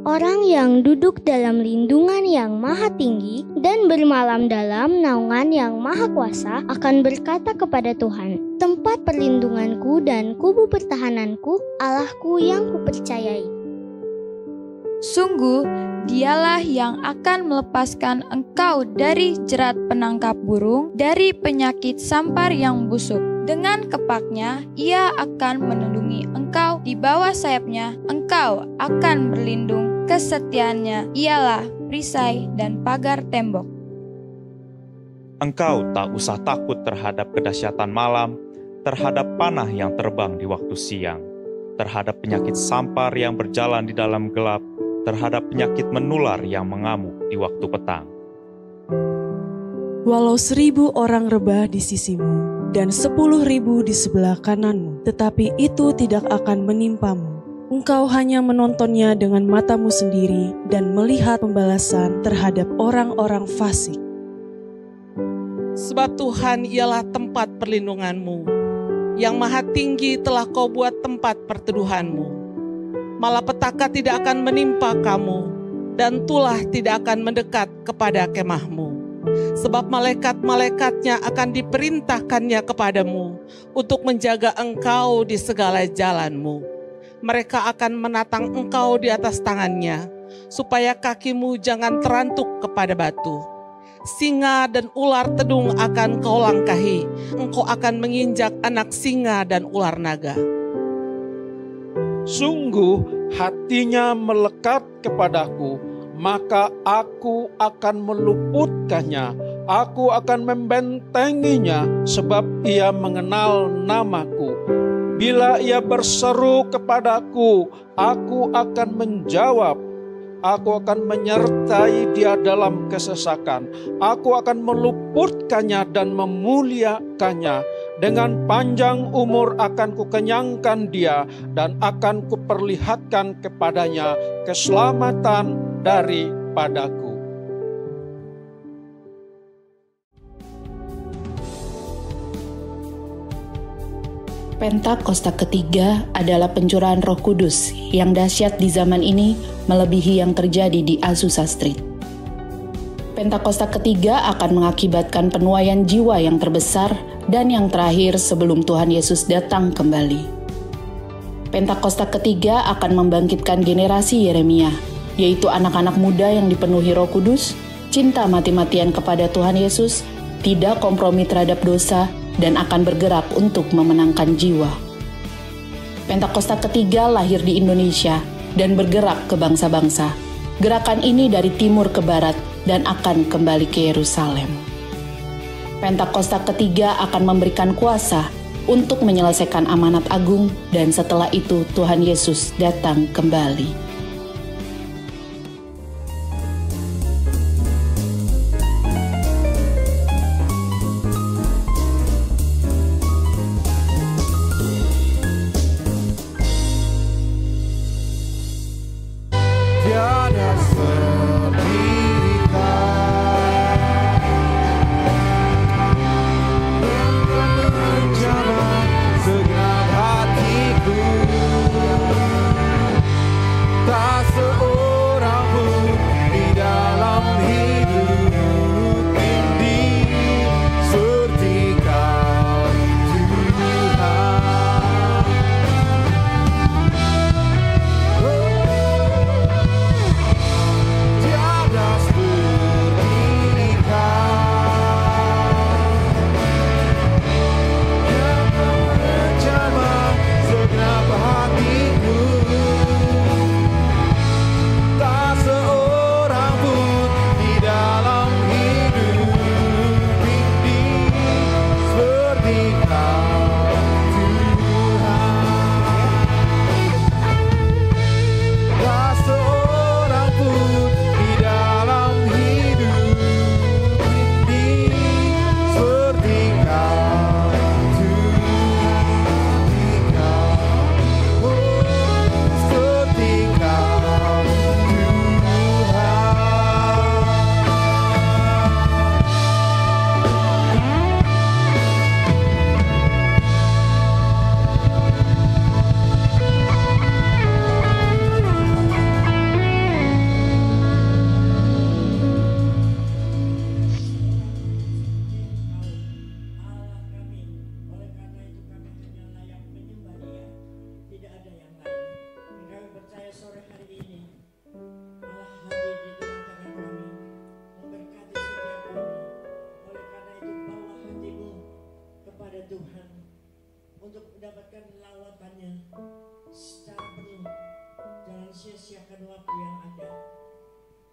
Orang yang duduk dalam lindungan yang maha tinggi dan bermalam dalam naungan yang maha kuasa akan berkata kepada Tuhan, tempat perlindunganku dan kubu pertahananku, Allahku yang kupercayai. Sungguh, Dialah yang akan melepaskan engkau dari jerat penangkap burung, dari penyakit sampar yang busuk. Dengan kepaknya, Ia akan melindungi engkau, di bawah sayapnya engkau akan berlindung. Kesetiaannya ialah perisai dan pagar tembok. Engkau tak usah takut terhadap kedahsyatan malam, terhadap panah yang terbang di waktu siang, terhadap penyakit sampar yang berjalan di dalam gelap, terhadap penyakit menular yang mengamuk di waktu petang. Walau 1.000 orang rebah di sisimu dan 10.000 di sebelah kananmu, tetapi itu tidak akan menimpamu. Engkau hanya menontonnya dengan matamu sendiri dan melihat pembalasan terhadap orang-orang fasik. Sebab Tuhan ialah tempat perlindunganmu, yang maha tinggi telah kau buat tempat perteduhanmu. Malapetaka tidak akan menimpa kamu, dan tulah tidak akan mendekat kepada kemahmu. Sebab malaikat-malaikatnya akan diperintahkannya kepadamu untuk menjaga engkau di segala jalanmu. Mereka akan menatang engkau di atas tangannya, supaya kakimu jangan terantuk kepada batu. Singa dan ular tedung akan kau langkahi, engkau akan menginjak anak singa dan ular naga. Sungguh hatinya melekat kepadaku, maka aku akan meluputkannya, aku akan membentenginya, sebab ia mengenal namaku. Bila ia berseru kepadaku, aku akan menjawab. Aku akan menyertai dia dalam kesesakan. Aku akan meluputkannya dan memuliakannya. Dengan panjang umur akan kukenyangkan dia dan akan kuperlihatkan kepadanya keselamatan daripadaku. Pentakosta ketiga adalah pencurahan Roh Kudus yang dahsyat di zaman ini melebihi yang terjadi di Azusa Street. Pentakosta ketiga akan mengakibatkan penuaian jiwa yang terbesar dan yang terakhir sebelum Tuhan Yesus datang kembali. Pentakosta ketiga akan membangkitkan generasi Yeremia, yaitu anak-anak muda yang dipenuhi Roh Kudus, cinta mati-matian kepada Tuhan Yesus, tidak kompromi terhadap dosa, dan akan bergerak untuk memenangkan jiwa. Pentakosta ketiga lahir di Indonesia dan bergerak ke bangsa-bangsa. Gerakan ini dari timur ke barat dan akan kembali ke Yerusalem. Pentakosta ketiga akan memberikan kuasa untuk menyelesaikan amanat agung dan setelah itu Tuhan Yesus datang kembali. waktu yang ada,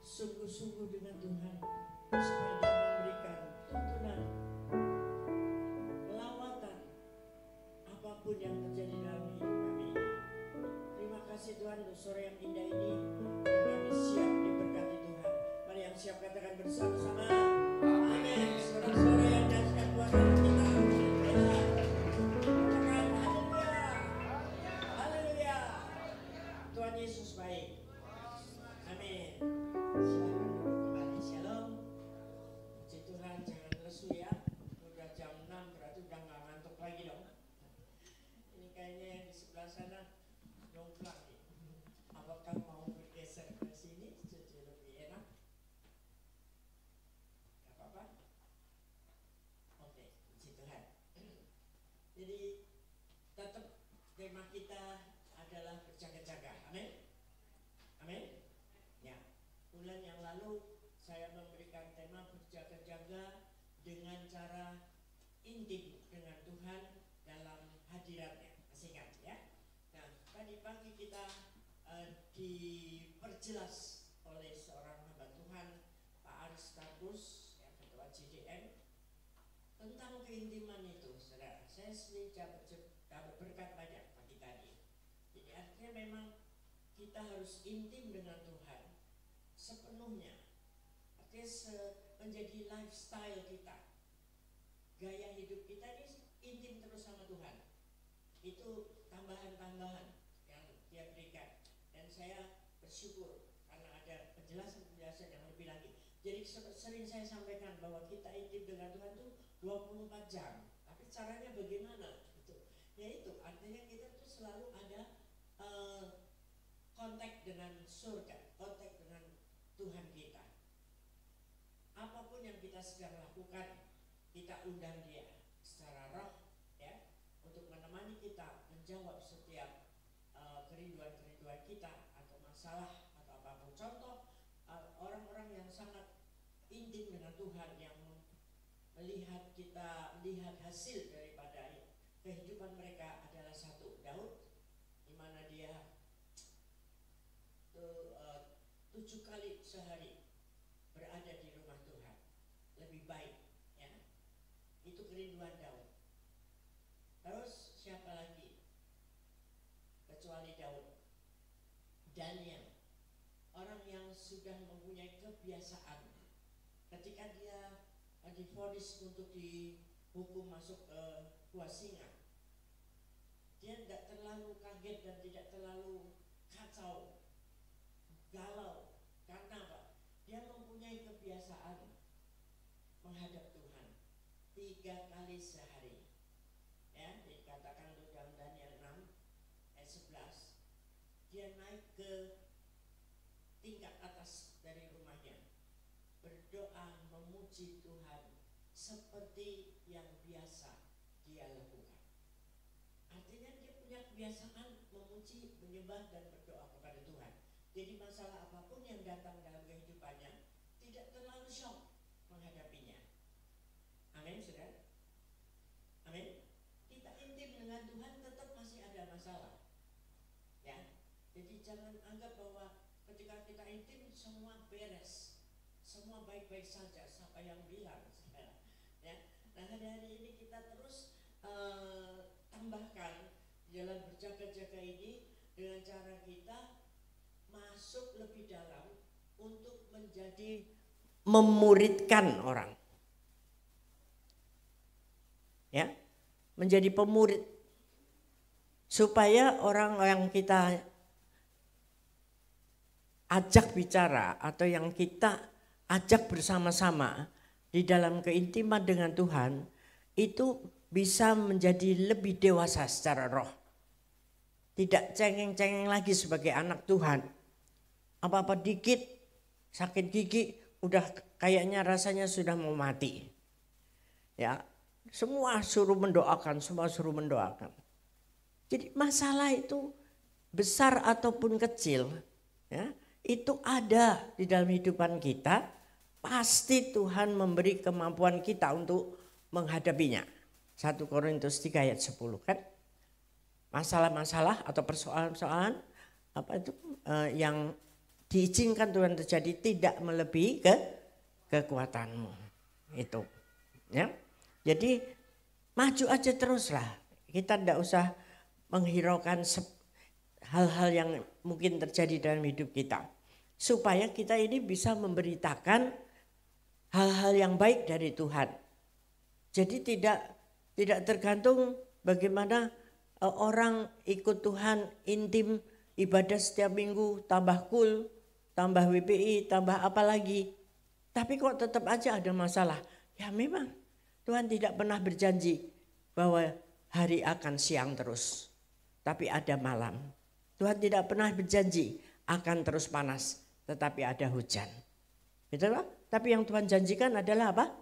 sungguh-sungguh dengan Tuhan, supaya Dia memberikan tuntunan, lawatan, apapun yang terjadi dalam hidup kami. Terima kasih Tuhan untuk sore yang indah ini, dan kami siap diberkati Tuhan. Mari yang siap katakan bersama-sama, amin. Sore-sore yang dahsyat buat kita. Katakan haleluya, haleluya. Tuhan Yesus baik. Amin. Silakan duduk kembali. Shalom. Puji Tuhan, jangan lesu ya. Udah jam 6 berarti udah gak ngantuk lagi dong. Ini kayaknya yang di sebelah sana jomplang nih. Apakah mau bergeser ke sini jadi lebih enak? Gak apa-apa? Oke, puji Tuhan. Jadi tetap tema kita adalah berjaga-jaga. Amin. Amin. Ya, bulan yang lalu saya memberikan tema berjaga-jaga dengan cara intim dengan Tuhan dalam hadiratnya. Masih ingat ya? Nah, tadi pagi kita diperjelas oleh seorang hamba Tuhan, Pak Aristarkus, yang ketua JDM, tentang keintiman itu, saudara. Saya sendiri dapat berkat banyak pagi tadi. Jadi artinya memang kita harus intim dengan Tuhan sepenuhnya. Artinya menjadi lifestyle kita. Gaya hidup kita ini intim terus sama Tuhan. Itu tambahan-tambahan yang Dia berikan. Dan saya bersyukur karena ada penjelasan-penjelasan yang lebih lagi. Jadi sering saya sampaikan bahwa kita intim dengan Tuhan itu 24 jam. Tapi caranya bagaimana? Yaitu artinya kita tuh selalu ada kontak dengan surga, kontak dengan Tuhan kita. Apapun yang kita sedang lakukan, kita undang Dia secara roh, ya, untuk menemani kita menjawab setiap kerinduan-kerinduan kita atau masalah atau apapun. Contoh orang-orang yang sangat intim dengan Tuhan, yang melihat kita lihat hasil daripada kehidupan mereka adalah satu, Daud, di mana dia 7 kali sehari berada di rumah Tuhan, lebih baik, ya. Itu kerinduan Daud. Terus siapa lagi kecuali Daud? Daniel, orang yang sudah mempunyai kebiasaan ketika dia divonis untuk dihukum masuk ke gua singa, dia tidak terlalu kaget dan tidak terlalu kacau, galau. Karena apa? Dia mempunyai kebiasaan menghadap Tuhan 3 kali sehari. Ya, dikatakan dalam Daniel 6 ayat 11, dia naik ke tingkat atas dari rumahnya, berdoa memuji Tuhan seperti yang biasa dia lakukan. Artinya dia punya kebiasaan memuji, menyembah dan berdoa kepada Tuhan. Jadi masalah apapun yang datang dalam kehidupannya tidak terlalu shock menghadapinya. Amin, saudara. Amin. Kita intim dengan Tuhan tetap masih ada masalah. Ya. Jadi jangan anggap bahwa ketika kita intim semua beres, semua baik-baik saja. Siapa yang bilang, saudara? Ya. Nah, hari-hari ini kita terus tambahkan jalan berjaga-jaga ini dengan cara kita masuk lebih dalam untuk menjadi memuridkan orang, ya, menjadi pemurid, supaya orang yang kita ajak bicara atau yang kita ajak bersama-sama di dalam keintiman dengan Tuhan itu bisa menjadi lebih dewasa secara roh. Tidak cengeng-cengeng lagi sebagai anak Tuhan. Apa-apa dikit sakit gigi udah kayaknya rasanya sudah mau mati. Ya, semua suruh mendoakan, semua suruh mendoakan. Jadi masalah itu besar ataupun kecil, ya, itu ada di dalam kehidupan kita. Pasti Tuhan memberi kemampuan kita untuk menghadapinya. 1 Korintus 3 ayat 10 kan. Masalah-masalah atau persoalan-persoalan apa itu yang diizinkan Tuhan terjadi tidak melebihi kekuatanmu. Itu. Ya. Jadi maju aja teruslah. Kita tidak usah menghiraukan hal-hal yang mungkin terjadi dalam hidup kita. Supaya kita ini bisa memberitakan hal-hal yang baik dari Tuhan. Jadi tidak tergantung bagaimana orang ikut Tuhan intim, ibadah setiap minggu, tambah kul, tambah WPI, tambah apa lagi. Tapi kok tetap aja ada masalah. Ya memang Tuhan tidak pernah berjanji bahwa hari akan siang terus. Tapi ada malam. Tuhan tidak pernah berjanji akan terus panas. Tetapi ada hujan. Gitu loh. Tapi yang Tuhan janjikan adalah apa?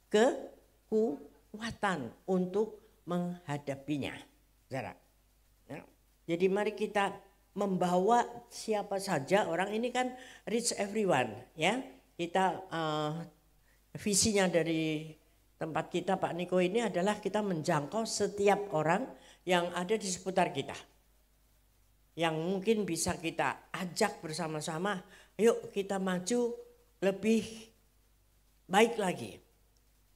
Kekuatan untuk menghadapinya. Ya. Jadi mari kita membawa siapa saja, orang ini kan reach everyone, ya. Kita visinya dari tempat kita Pak Niko ini adalah kita menjangkau setiap orang yang ada di seputar kita. Yang mungkin bisa kita ajak bersama-sama, yuk kita maju lebih baik lagi.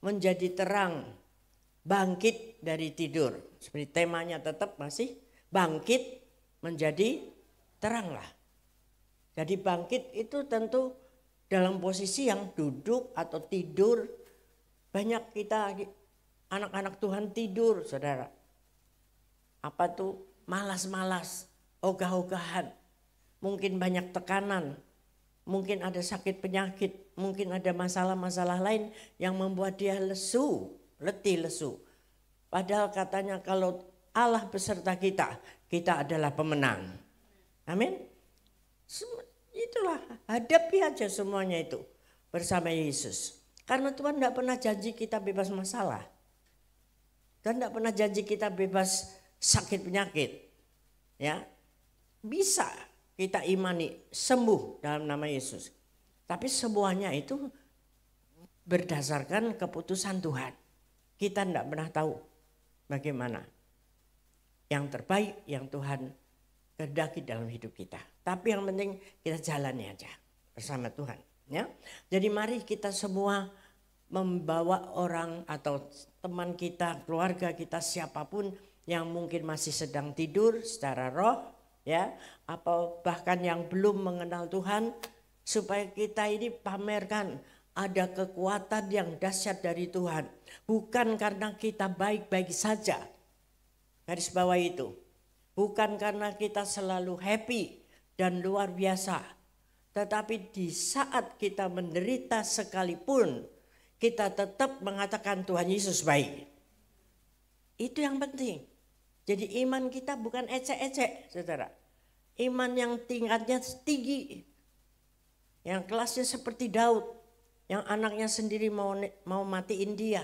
Menjadi terang, bangkit dari tidur. Seperti temanya tetap masih bangkit menjadi terang lah. Jadi bangkit itu tentu dalam posisi yang duduk atau tidur. Banyak kita anak-anak Tuhan tidur, saudara. Apa tuh? Malas-malas, ogah-ogahan. Mungkin banyak tekanan, mungkin ada sakit penyakit, mungkin ada masalah-masalah lain yang membuat dia lesu, letih lesu. Padahal katanya kalau Allah beserta kita, kita adalah pemenang. Amin. Itulah, hadapi aja semuanya itu bersama Yesus. Karena Tuhan tidak pernah janji kita bebas masalah. Tuhan tidak pernah janji kita bebas sakit penyakit. Ya, bisa kita imani sembuh dalam nama Yesus. Tapi semuanya itu berdasarkan keputusan Tuhan. Kita tidak pernah tahu bagaimana yang terbaik yang Tuhan kehendaki dalam hidup kita. Tapi yang penting kita jalani aja bersama Tuhan. Ya, jadi mari kita semua membawa orang atau teman kita, keluarga kita, siapapun yang mungkin masih sedang tidur secara roh, ya, atau bahkan yang belum mengenal Tuhan, supaya kita ini pamerkan ada kekuatan yang dahsyat dari Tuhan. Bukan karena kita baik-baik saja, garis bawah itu. Bukan karena kita selalu happy dan luar biasa. Tetapi di saat kita menderita sekalipun, kita tetap mengatakan Tuhan Yesus baik. Itu yang penting. Jadi iman kita bukan ecek-ecek, saudara. Iman yang tingkatnya tinggi. Yang kelasnya seperti Daud. Yang anaknya sendiri mau matiin dia.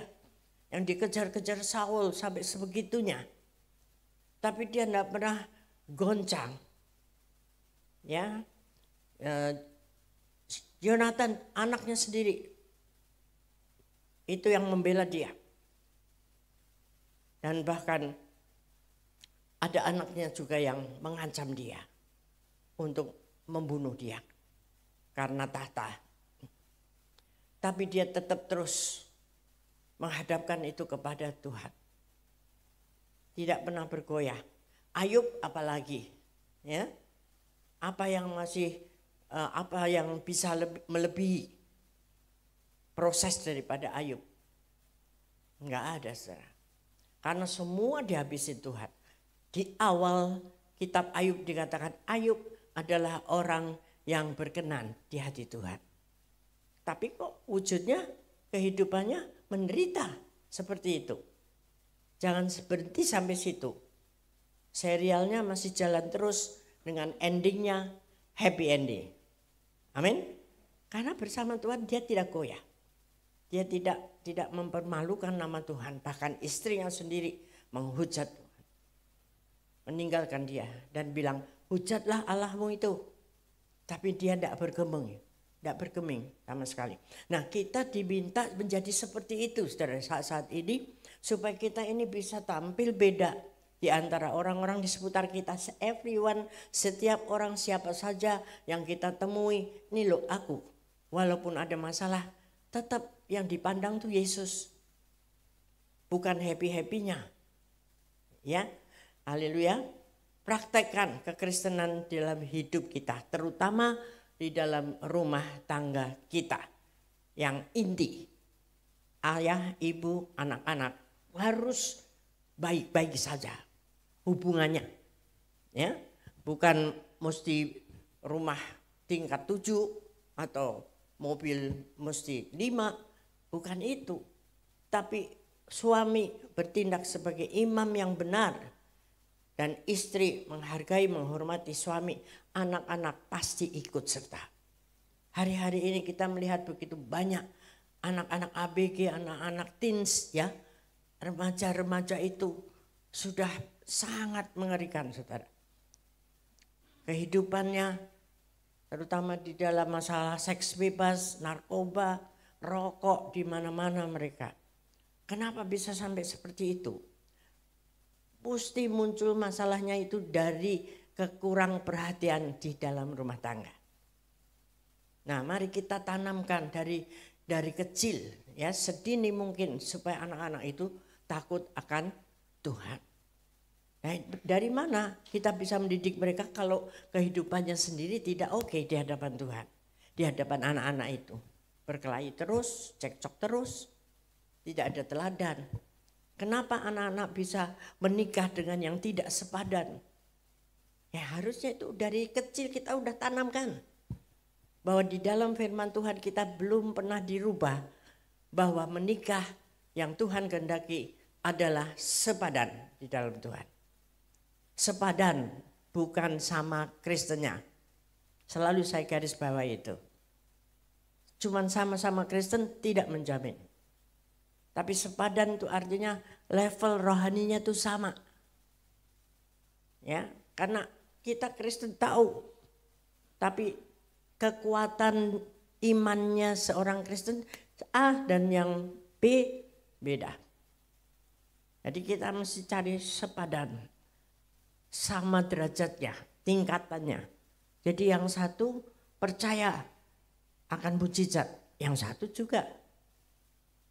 Yang dikejar-kejar Saul sampai sebegitunya. Tapi dia tidak pernah goncang. Ya, Yonatan anaknya sendiri itu yang membela dia. Dan bahkan ada anaknya juga yang mengancam dia untuk membunuh dia karena tahta. Tapi dia tetap terus menghadapkan itu kepada Tuhan. Tidak pernah bergoyah. Ayub apalagi, ya? Apa yang bisa melebihi proses daripada Ayub? Enggak ada, saudara. Karena semua dihabisin Tuhan. Di awal kitab Ayub dikatakan Ayub adalah orang yang berkenan di hati Tuhan. Tapi kok wujudnya, kehidupannya menderita seperti itu. Jangan berhenti sampai situ. Serialnya masih jalan terus dengan endingnya happy ending. Amin. Karena bersama Tuhan dia tidak goyah. Dia tidak mempermalukan nama Tuhan. Bahkan istrinya sendiri menghujat Tuhan. Meninggalkan dia dan bilang, hujatlah Allahmu itu. Tapi dia tidak bergeming sama sekali. Nah, kita diminta menjadi seperti itu saudara saat ini. Supaya kita ini bisa tampil beda di antara orang-orang di seputar kita. Everyone, setiap orang siapa saja yang kita temui, ini loh aku. Walaupun ada masalah, tetap yang dipandang tuh Yesus. Bukan happy-happynya. Ya, haleluya. Praktekkan kekristenan dalam hidup kita, terutama di dalam rumah tangga kita. Yang inti, ayah, ibu, anak-anak harus baik-baik saja hubungannya. Ya, bukan mesti rumah tingkat 7 atau mobil mesti 5, bukan itu. Tapi suami bertindak sebagai imam yang benar dan istri menghargai, menghormati suami, anak-anak pasti ikut serta. Hari-hari ini kita melihat begitu banyak anak-anak ABG, anak-anak teens ya, remaja-remaja itu sudah sangat mengerikan, saudara. Kehidupannya terutama di dalam masalah seks bebas, narkoba, rokok, di mana-mana mereka. Kenapa bisa sampai seperti itu? Pasti muncul masalahnya itu dari kekurang perhatian di dalam rumah tangga. Nah, mari kita tanamkan dari kecil ya, sedini mungkin supaya anak-anak itu takut akan Tuhan. Nah, dari mana kita bisa mendidik mereka kalau kehidupannya sendiri tidak oke di hadapan Tuhan, di hadapan anak-anak itu? Berkelahi terus, cekcok terus, tidak ada teladan. Kenapa anak-anak bisa menikah dengan yang tidak sepadan? Ya harusnya itu dari kecil kita udah tanamkan. Bahwa di dalam firman Tuhan kita belum pernah dirubah. Bahwa menikah yang Tuhan kehendaki adalah sepadan di dalam Tuhan. Sepadan, bukan sama Kristennya. Selalu saya garis bawahi itu. Cuman sama-sama Kristen tidak menjamin. Tapi sepadan itu artinya level rohaninya itu sama. Ya, karena kita Kristen tahu. Tapi kekuatan imannya seorang Kristen A dan yang B beda. Jadi kita mesti cari sepadan. Sama derajatnya, tingkatannya. Jadi yang satu percaya akan mujizat, yang satu juga.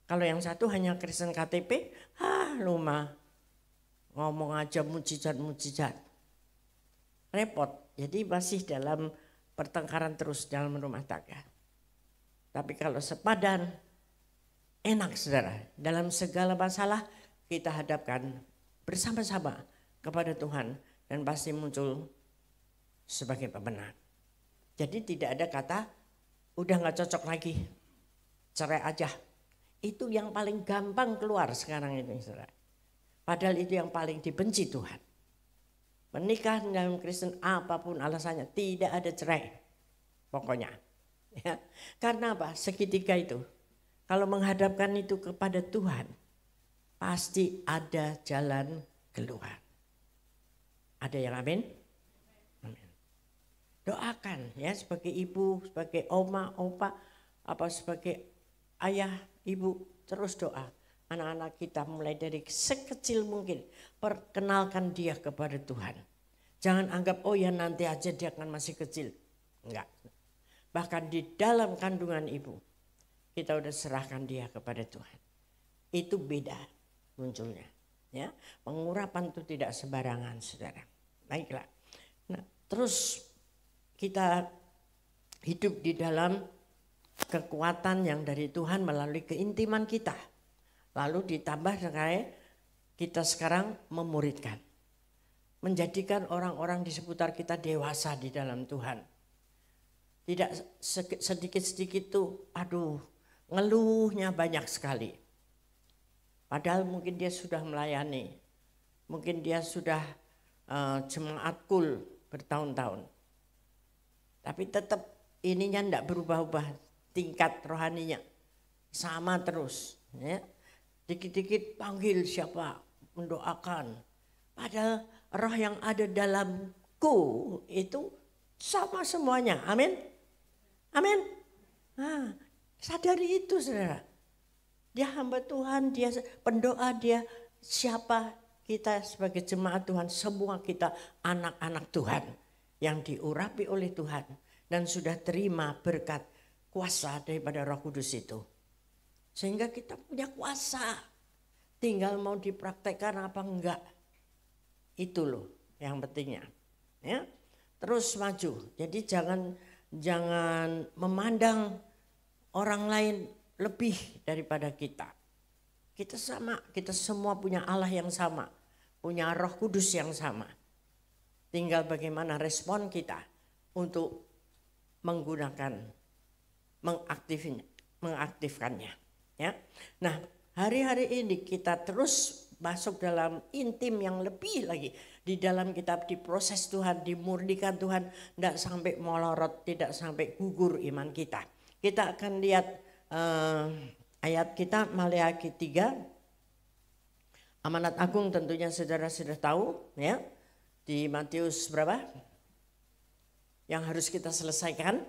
Kalau yang satu hanya Kristen KTP, lu mah ngomong aja mujizat-mujizat. Repot, jadi masih dalam pertengkaran terus dalam rumah tangga. Tapi kalau sepadan, enak saudara. Dalam segala masalah kita hadapkan bersama-sama kepada Tuhan dan pasti muncul sebagai pemenang. Jadi tidak ada kata udah gak cocok lagi, cerai aja. Itu yang paling gampang keluar sekarang ini saudara. Padahal itu yang paling dibenci Tuhan. Menikah dalam Kristen apapun alasannya tidak ada cerai. Pokoknya. Ya. Karena apa? Seketika itu. Kalau menghadapkan itu kepada Tuhan. Pasti ada jalan keluar. Ada yang amin? Amin. Doakan ya sebagai ibu, sebagai oma, opa, apa sebagai ayah, ibu, terus doa. Anak-anak kita mulai dari sekecil mungkin perkenalkan dia kepada Tuhan. Jangan anggap oh ya nanti aja dia kan masih kecil. Enggak. Bahkan di dalam kandungan ibu kita udah serahkan dia kepada Tuhan. Itu beda munculnya. Ya, pengurapan itu tidak sembarangan saudara. Baiklah. Nah, terus kita hidup di dalam kekuatan yang dari Tuhan melalui keintiman kita. Lalu ditambah dengan kita sekarang memuridkan. Menjadikan orang-orang di seputar kita dewasa di dalam Tuhan. Tidak sedikit-sedikit tuh, aduh ngeluhnya banyak sekali. Padahal mungkin dia sudah melayani. Mungkin dia sudah jemaat kul bertahun-tahun. Tapi tetap ininya tidak berubah-ubah. Tingkat rohaninya sama terus. Ya. Dikit-dikit panggil siapa, mendoakan. Padahal roh yang ada dalamku itu sama semuanya. Amin. Amin. Nah, sadari itu saudara. Dia hamba Tuhan, dia pendoa, dia siapa kita sebagai jemaat Tuhan, semua kita anak-anak Tuhan yang diurapi oleh Tuhan dan sudah terima berkat kuasa daripada Roh Kudus itu. Sehingga kita punya kuasa, tinggal mau dipraktekkan apa enggak. Itu loh yang pentingnya. Ya, terus maju. Jadi jangan memandang orang lain lebih daripada kita. Kita sama, kita semua punya Allah yang sama, punya Roh Kudus yang sama. Tinggal bagaimana respon kita untuk mengaktifkannya. Ya. Nah, hari-hari ini kita terus masuk dalam intim yang lebih lagi. Di dalam kita diproses Tuhan, dimurnikan Tuhan, tidak sampai molorot, tidak sampai gugur iman kita. Kita akan lihat ayat kita Maleakhi 3. Amanat agung tentunya saudara sudah tahu ya. Di Matius berapa? Yang harus kita selesaikan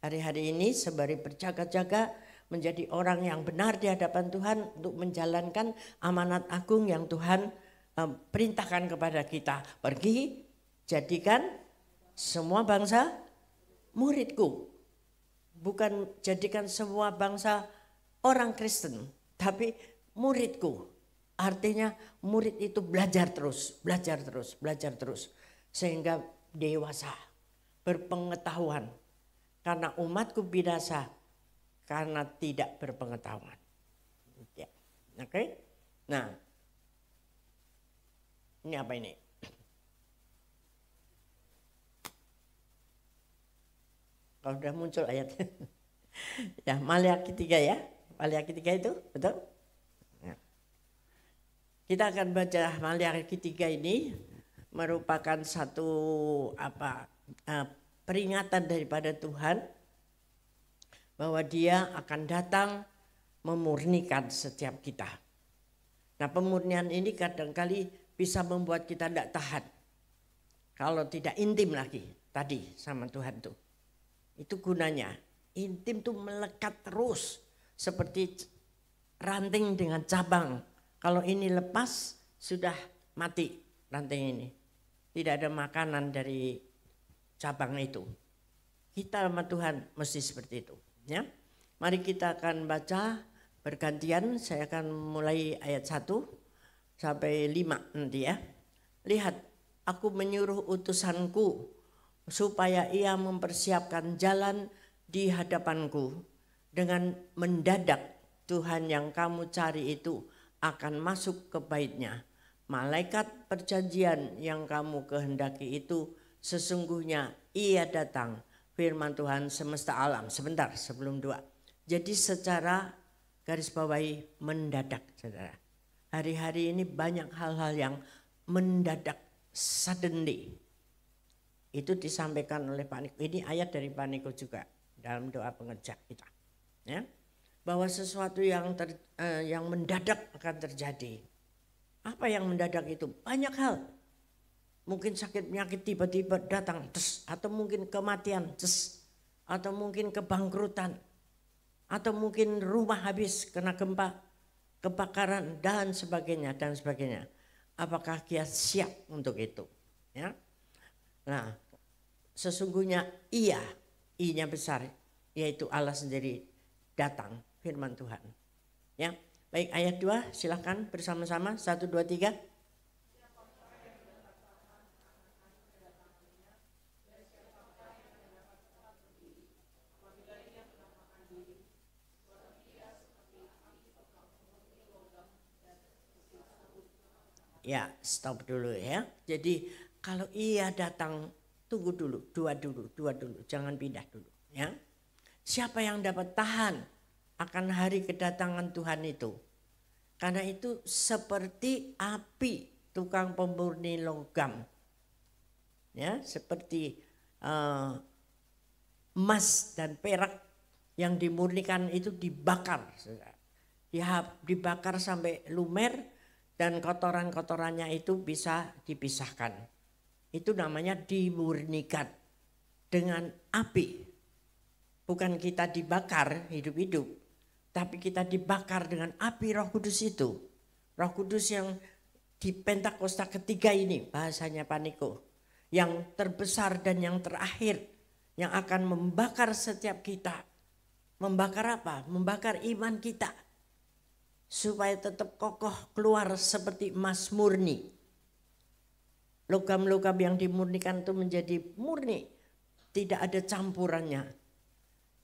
hari-hari ini sembari berjaga-jaga menjadi orang yang benar di hadapan Tuhan untuk menjalankan amanat agung yang Tuhan perintahkan kepada kita. Pergi, jadikan semua bangsa muridku. Bukan jadikan semua bangsa orang Kristen, tapi muridku. Artinya murid itu belajar terus. Sehingga dewasa, berpengetahuan. Karena umatku binasa karena tidak berpengetahuan. Ya. Oke. Nah. Ini apa ini? Kalau sudah muncul ayatnya. Ya, Maleakhi 3 ya. Maleakhi 3 itu, betul? Ya. Kita akan baca Maleakhi 3 ini merupakan satu peringatan daripada Tuhan bahwa Dia akan datang memurnikan setiap kita. Nah, pemurnian ini kadang-kali bisa membuat kita tidak tahan. Kalau tidak intim lagi tadi sama Tuhan tuh. Itu gunanya. Intim tuh melekat terus seperti ranting dengan cabang. Kalau ini lepas sudah mati ranting ini. Tidak ada makanan dari cabang itu. Kita sama Tuhan mesti seperti itu. Ya, mari kita akan baca bergantian. Saya akan mulai ayat 1 sampai 5 nanti ya. Lihat, aku menyuruh utusanku supaya ia mempersiapkan jalan di hadapanku. Dengan mendadak Tuhan yang kamu cari itu akan masuk ke baitnya. Malaikat perjanjian yang kamu kehendaki itu sesungguhnya ia datang. Firman Tuhan semesta alam. Sebentar sebelum 2. Jadi secara garis bawahi mendadak saudara. Hari-hari ini banyak hal-hal yang mendadak, suddenly. Itu disampaikan oleh Pak Niko. Ini ayat dari Pak Niko juga dalam doa pengerja kita. Ya, bahwa sesuatu yang mendadak akan terjadi. Apa yang mendadak itu? Banyak hal. Mungkin sakit penyakit tiba-tiba datang, atau mungkin kematian, atau mungkin kebangkrutan, atau mungkin rumah habis kena gempa, kebakaran dan sebagainya. Apakah kita siap untuk itu? Ya. Nah, sesungguhnya I-nya besar, yaitu Allah sendiri datang, firman Tuhan. Ya, baik ayat 2 silakan bersama-sama 1, 2, 3. Ya, stop dulu ya. Jadi kalau ia datang, tunggu dulu, dua dulu, jangan pindah dulu ya. Siapa yang dapat tahan akan hari kedatangan Tuhan itu? Karena itu seperti api tukang pemurni logam. Ya, seperti emas dan perak yang dimurnikan itu dibakar. Dibakar sampai lumer. Dan kotoran-kotorannya itu bisa dipisahkan. Itu namanya dimurnikan dengan api. Bukan kita dibakar hidup-hidup, tapi kita dibakar dengan api Roh Kudus itu. Roh Kudus yang di Pentakosta ketiga ini, bahasanya Pak Niko, yang terbesar dan yang terakhir, yang akan membakar setiap kita. Membakar apa? Membakar iman kita. Supaya tetap kokoh keluar seperti emas murni. Logam-logam yang dimurnikan itu menjadi murni. Tidak ada campurannya.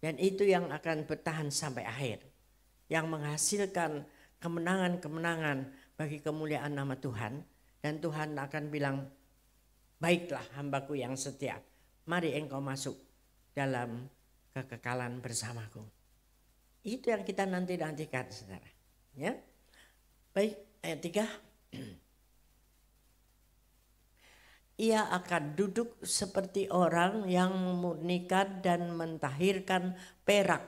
Dan itu yang akan bertahan sampai akhir. Yang menghasilkan kemenangan-kemenangan bagi kemuliaan nama Tuhan. Dan Tuhan akan bilang, baiklah hambaku yang setia. Mari engkau masuk dalam kekekalan bersamaku. Itu yang kita nanti-nantikan, saudara. Ya, baik, ayat 3. Ia akan duduk seperti orang yang memurnikan dan mentahirkan perak,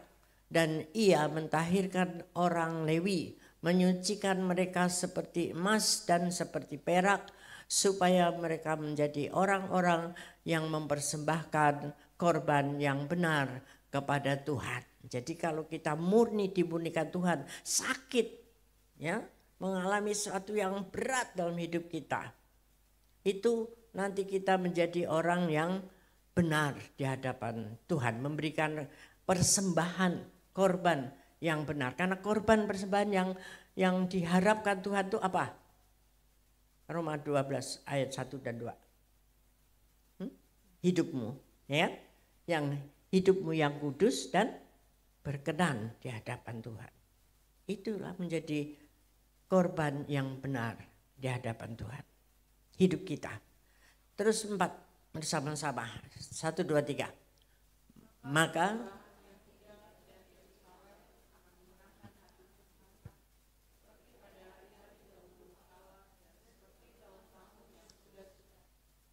dan ia mentahirkan orang Lewi, menyucikan mereka seperti emas dan seperti perak, supaya mereka menjadi orang-orang yang mempersembahkan korban yang benar kepada Tuhan. Jadi kalau kita murni dimurnikan Tuhan, sakit ya, mengalami sesuatu yang berat dalam hidup kita, itu nanti kita menjadi orang yang benar di hadapan Tuhan, memberikan persembahan korban yang benar. Karena korban persembahan yang diharapkan Tuhan itu apa? Roma 12 ayat 1 dan 2. Hidupmu ya, yang hidupmu yang kudus dan berkenan di hadapan Tuhan. Itulah menjadi korban yang benar di hadapan Tuhan. Hidup kita. Terus 4 bersama-sama. 1, 2, 3. Maka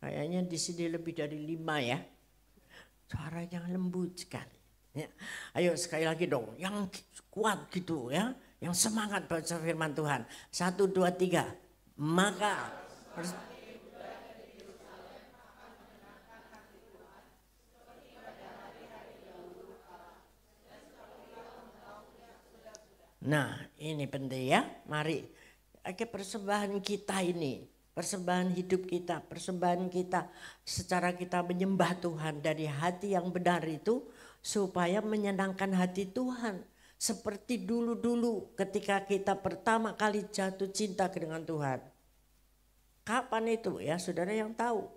kayaknya di sini lebih dari 5 ya. Suaranya lembut sekali. Ya. Ayo sekali lagi dong, yang kuat gitu ya, yang semangat baca firman Tuhan. 1, 2, 3. Maka nah ini penting ya, mari persembahan kita ini, persembahan hidup kita, persembahan kita secara kita menyembah Tuhan dari hati yang benar itu supaya menyenangkan hati Tuhan. Seperti dulu-dulu ketika kita pertama kali jatuh cinta dengan Tuhan. Kapan itu ya saudara yang tahu?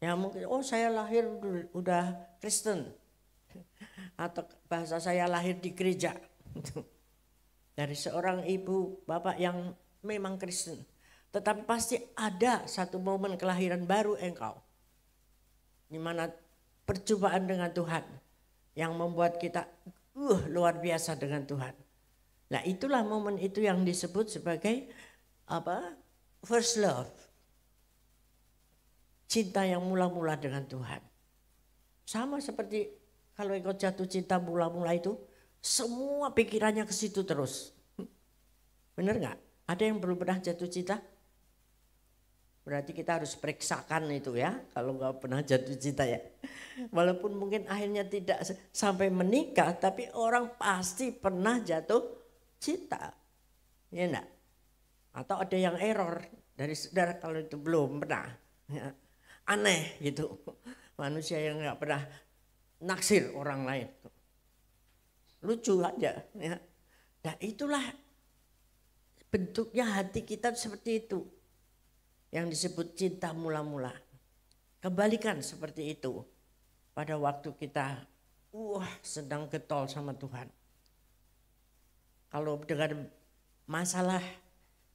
Ya mungkin saya lahir udah Kristen. Atau bahasa saya lahir di gereja. Dari seorang ibu bapak yang memang Kristen. Tetapi pasti ada satu momen kelahiran baru engkau. Di mana perjumpaan dengan Tuhan yang membuat kita luar biasa dengan Tuhan. Nah itulah momen itu yang disebut sebagai apa? First love. Cinta yang mula-mula dengan Tuhan. Sama seperti kalau engkau jatuh cinta mula-mula itu, semua pikirannya ke situ terus. Benar nggak? Ada yang belum pernah jatuh cinta? Berarti kita harus periksakan itu ya, kalau nggak pernah jatuh cinta ya. Walaupun mungkin akhirnya tidak sampai menikah, tapi orang pasti pernah jatuh cinta. Ya enggak? Atau ada yang error dari saudara kalau itu belum pernah. Ya. Aneh gitu, manusia yang nggak pernah naksir orang lain. Lucu aja ya. Nah itulah bentuknya hati kita seperti itu. Yang disebut cinta mula-mula. Kebalikan seperti itu pada waktu kita sedang getol sama Tuhan. Kalau dengan masalah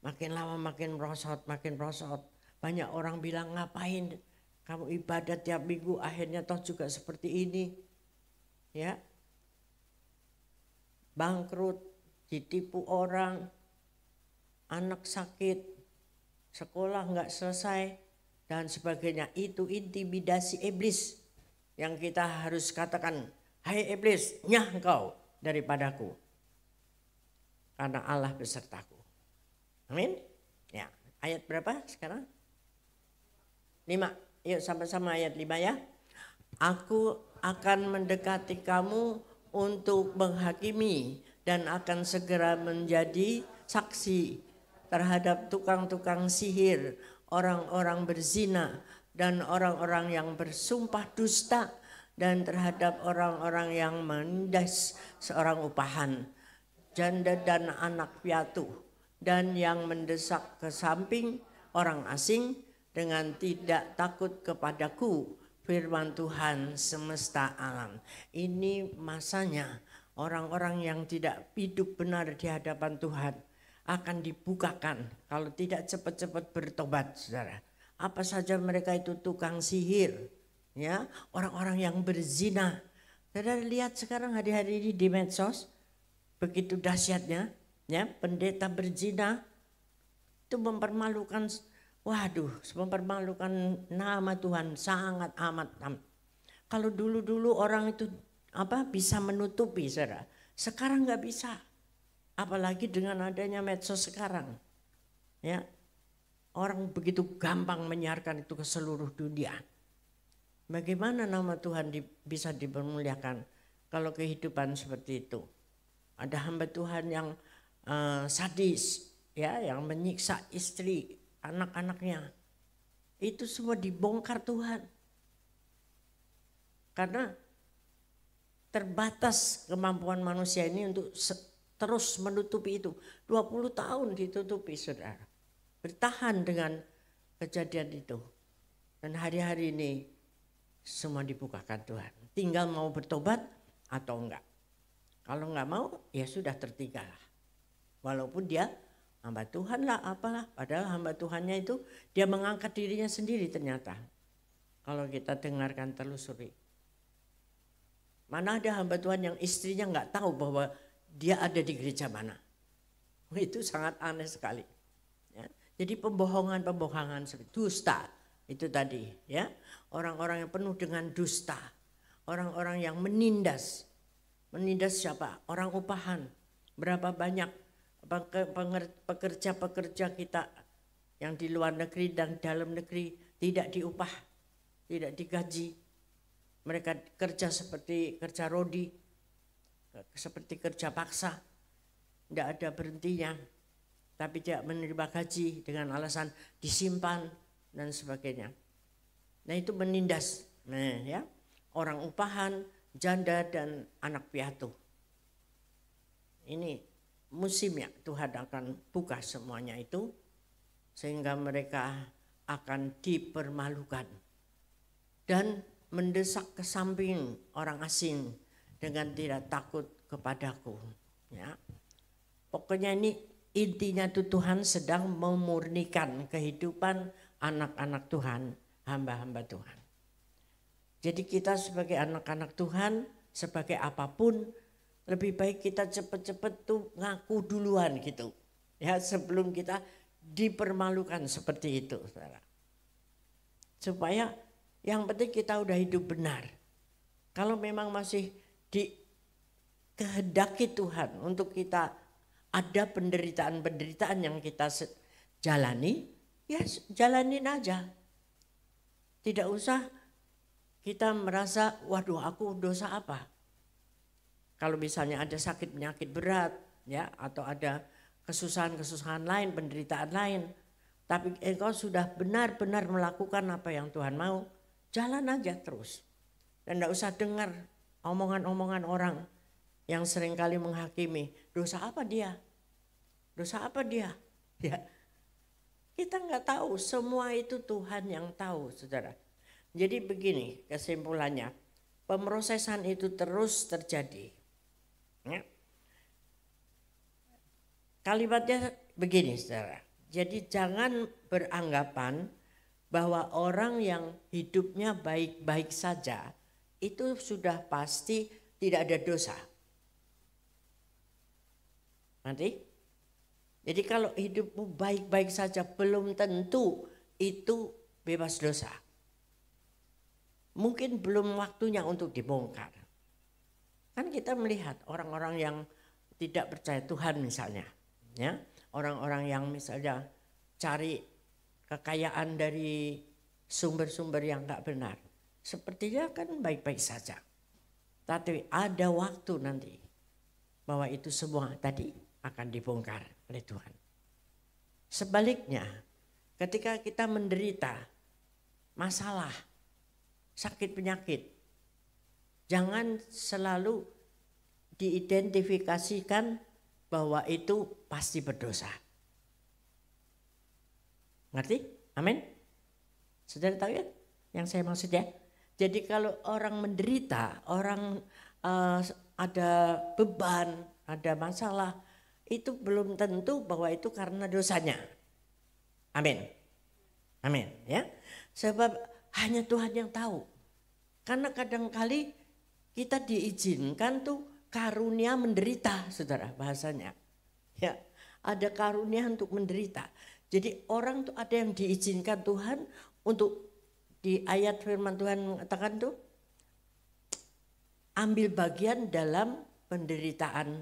makin lama makin merosot. Banyak orang bilang ngapain kamu ibadah tiap minggu akhirnya toh juga seperti ini. Ya. Bangkrut, ditipu orang, anak sakit, sekolah nggak selesai dan sebagainya. Itu intimidasi iblis yang kita harus katakan, hai iblis, nyah engkau daripadaku, karena Allah besertaku. Amin. Ya, ayat berapa sekarang? 5. Yuk sama-sama ayat 5 ya. Aku akan mendekati kamu untuk menghakimi dan akan segera menjadi saksi terhadap tukang-tukang sihir, orang-orang berzina, dan orang-orang yang bersumpah dusta, dan terhadap orang-orang yang menindas seorang upahan, janda dan anak piatu, dan yang mendesak ke samping orang asing dengan tidak takut kepadaku, firman Tuhan semesta alam. Ini masanya orang-orang yang tidak hidup benar di hadapan Tuhan akan dibukakan kalau tidak cepat-cepat bertobat, saudara. Apa saja mereka itu, tukang sihir, ya, orang-orang yang berzina. Saudara lihat sekarang hari-hari ini di medsos, begitu dahsyatnya, ya, pendeta berzina itu mempermalukan, mempermalukan nama Tuhan sangat amat. Kalau dulu-dulu orang itu bisa menutupi, saudara, sekarang nggak bisa, apalagi dengan adanya medsos sekarang, ya. Orang begitu gampang menyiarkan itu ke seluruh dunia. Bagaimana nama Tuhan bisa dipermuliakan kalau kehidupan seperti itu? Ada hamba Tuhan yang sadis, ya, yang menyiksa istri, anak-anaknya. Itu semua dibongkar Tuhan. Karena terbatas kemampuan manusia ini untuk terus menutupi itu. 20 tahun ditutupi, saudara. Bertahan dengan kejadian itu. Dan hari-hari ini semua dibukakan Tuhan. Tinggal mau bertobat atau enggak. Kalau enggak mau, ya sudah, tertinggal. Walaupun dia hamba Tuhan lah, apalah. Padahal hamba Tuhannya itu dia mengangkat dirinya sendiri ternyata. Kalau kita dengarkan, telusuri. Mana ada hamba Tuhan yang istrinya enggak tahu bahwa dia ada di gereja mana. Itu sangat aneh sekali. Ya. Jadi pembohongan seperti dusta itu tadi, ya. Orang-orang yang penuh dengan dusta, orang-orang yang menindas siapa? Orang upahan. Berapa banyak pekerja-pekerja kita yang di luar negeri dan dalam negeri tidak diupah, tidak digaji. Mereka kerja seperti kerja rodi, seperti kerja paksa, tidak ada berhentinya. Tapi tidak menerima gaji dengan alasan disimpan dan sebagainya. Nah itu menindas, ya, orang upahan, janda dan anak piatu. Ini musimnya Tuhan akan buka semuanya itu sehingga mereka akan dipermalukan dan mendesak ke samping orang asing dengan tidak takut kepadaku. Ya, pokoknya ini. Intinya itu Tuhan sedang memurnikan kehidupan anak-anak Tuhan, hamba-hamba Tuhan. Jadi kita sebagai anak-anak Tuhan, sebagai apapun, lebih baik kita cepet-cepet tuh ngaku duluan gitu. Ya, sebelum kita dipermalukan seperti itu, saudara. Supaya yang penting kita udah hidup benar. Kalau memang masih dikehendaki Tuhan untuk kita ada penderitaan-penderitaan yang kita jalani, ya jalanin aja. Tidak usah kita merasa, waduh aku dosa apa. Kalau misalnya ada sakit penyakit berat, ya, atau ada kesusahan-kesusahan lain, penderitaan lain, tapi engkau sudah benar-benar melakukan apa yang Tuhan mau, jalan aja terus. Dan tidak usah dengar omongan-omongan orang yang seringkali menghakimi, dosa apa dia? Dosa apa dia? Ya. Kita nggak tahu, semua itu Tuhan yang tahu, saudara. Jadi begini kesimpulannya, pemrosesan itu terus terjadi. Ya. Kalimatnya begini, saudara. Jadi jangan beranggapan bahwa orang yang hidupnya baik-baik saja itu sudah pasti tidak ada dosa. Nanti, jadi kalau hidupmu baik-baik saja belum tentu itu bebas dosa. Mungkin belum waktunya untuk dibongkar. Kan kita melihat orang-orang yang tidak percaya Tuhan misalnya, ya, orang-orang yang misalnya cari kekayaan dari sumber-sumber yang enggak benar, sepertinya kan baik-baik saja. Tapi ada waktu nanti bahwa itu semua tadi akan dibongkar oleh Tuhan. Sebaliknya, ketika kita menderita masalah, sakit penyakit, jangan selalu diidentifikasikan bahwa itu pasti berdosa. Ngerti? Amin? Saudara tahu ya yang saya maksud ya? Jadi kalau orang menderita, orang ada beban, ada masalah, itu belum tentu bahwa itu karena dosanya. Amin. Amin ya. Sebab hanya Tuhan yang tahu. Karena kadang-kali kita diizinkan tuh karunia menderita, saudara, bahasanya. Ya, ada karunia untuk menderita. Jadi orang tuh ada yang diizinkan Tuhan untuk, di ayat firman Tuhan mengatakan tuh, ambil bagian dalam penderitaan